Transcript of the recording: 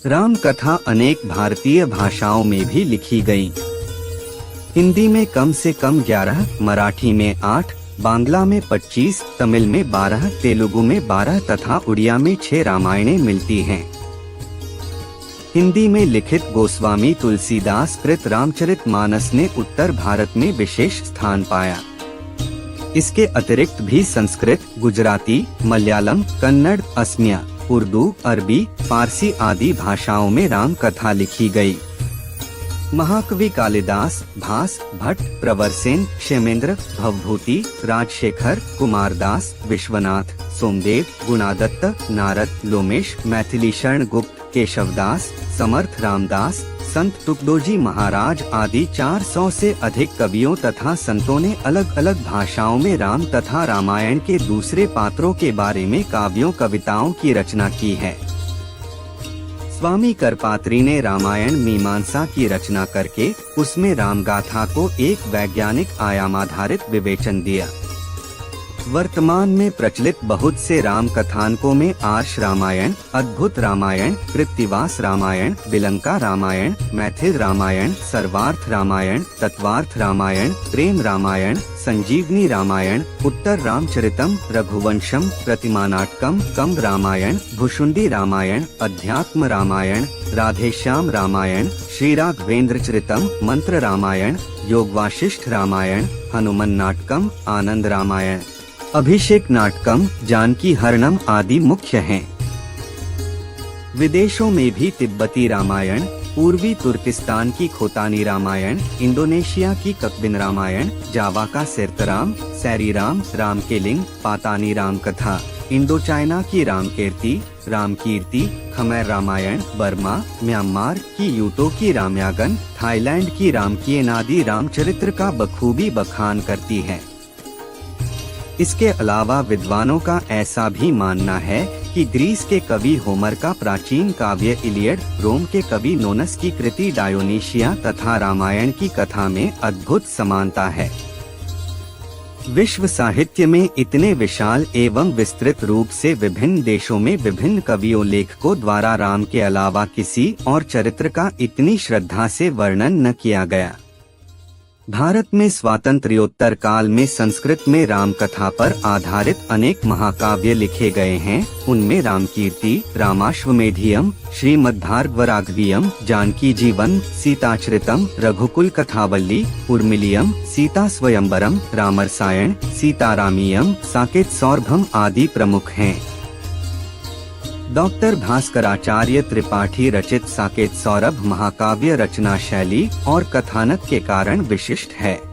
राम कथा अनेक भारतीय भाषाओं में भी लिखी गई। हिंदी में कम से कम 11, मराठी में 8, बांग्ला में 25, तमिल में 12, तेलुगु में 12 तथा उड़िया में 6 रामायणें मिलती हैं। हिंदी में लिखित गोस्वामी तुलसीदास कृत रामचरितमानस ने उत्तर भारत में विशेष स्थान पाया। इसके अतिरिक्त भी संस्कृत, गुजराती, मलयालम, कन्नड़, असमिया, उर्दू, अरबी, फारसी आदि भाषाओं में राम कथा लिखी गई। महाकवि कालिदास, भास, भट्ट, प्रवरसेन, क्षेमेंद्र, भवभूति, राजशेखर, कुमारदास, विश्वनाथ, सोमदेव, गुणादत्त, नारद, लोमेश, मैथिलीशरण गुप्त, केशवदास, समर्थ रामदास, संत तुकडोजी महाराज आदि 400 से अधिक कवियों तथा संतों ने अलग अलग भाषाओं में राम तथा रामायण के दूसरे पात्रों के बारे में काव्यों कविताओं की रचना की है। स्वामी करपात्री ने रामायण मीमांसा की रचना करके उसमें रामगाथा को एक वैज्ञानिक आयामाधारित विवेचन दिया। वर्तमान में प्रचलित बहुत से राम कथानकों में आर्ष रामायण, अद्भुत रामायण, कृत्तिवास रामायण, बिलंका रामायण, मैथिल रामायण, सर्वार्थ रामायण, तत्वार्थ रामायण, प्रेम रामायण, संजीवनी रामायण, उत्तर रामचरितम, रघुवंशम, प्रतिमानाटकम, कंब रामायण, भुशुंडी रामायण, अध्यात्म रामायण, राधेश्याम रामायण, श्री राघवेंद्र चरितम, मंत्र रामायण, योगवाशिष्ठ रामायण, हनुमान नाटकम, आनंद रामायण, अभिषेक नाटकम, जानकी हरणम आदि मुख्य हैं। विदेशों में भी तिब्बती रामायण, पूर्वी तुर्किस्तान की खोतानी रामायण, इंडोनेशिया की ककबिन रामायण, जावा का सिरतराम, सैरीराम, रामकेलिंग, पातानी राम कथा, इंडो चाइना की रामकीर्ति, रामकीर्ति, खमेर रामायण, बर्मा, म्यांमार की यूटो की रामयागन, थाईलैंड की रामकीयन आदि रामचरित्र का बखूबी बखान करती है। इसके अलावा विद्वानों का ऐसा भी मानना है कि ग्रीस के कवि होमर का प्राचीन काव्य इलियड, रोम के कवि नोनस की कृति डायोनीशिया तथा रामायण की कथा में अद्भुत समानता है। विश्व साहित्य में इतने विशाल एवं विस्तृत रूप से विभिन्न देशों में विभिन्न कवियों लेखकों द्वारा राम के अलावा किसी और चरित्र का इतनी श्रद्धा से वर्णन न किया गया। भारत में स्वातंत्र्योत्तर काल में संस्कृत में राम कथा पर आधारित अनेक महाकाव्य लिखे गए हैं। उनमें रामकीर्ति, रामाश्वमेधियम, श्रीमद्भागवराघवियम, जानकी जीवन, सीताचरितम, रघुकुल कथावल्ली, उर्मिलियम, सीता स्वयंवरम, रामरसायन, सीतारामीयम, साकेत सौरभम आदि प्रमुख हैं। डॉक्टर भास्कराचार्य त्रिपाठी रचित साकेत सौरभ महाकाव्य रचना शैली और कथानक के कारण विशिष्ट है।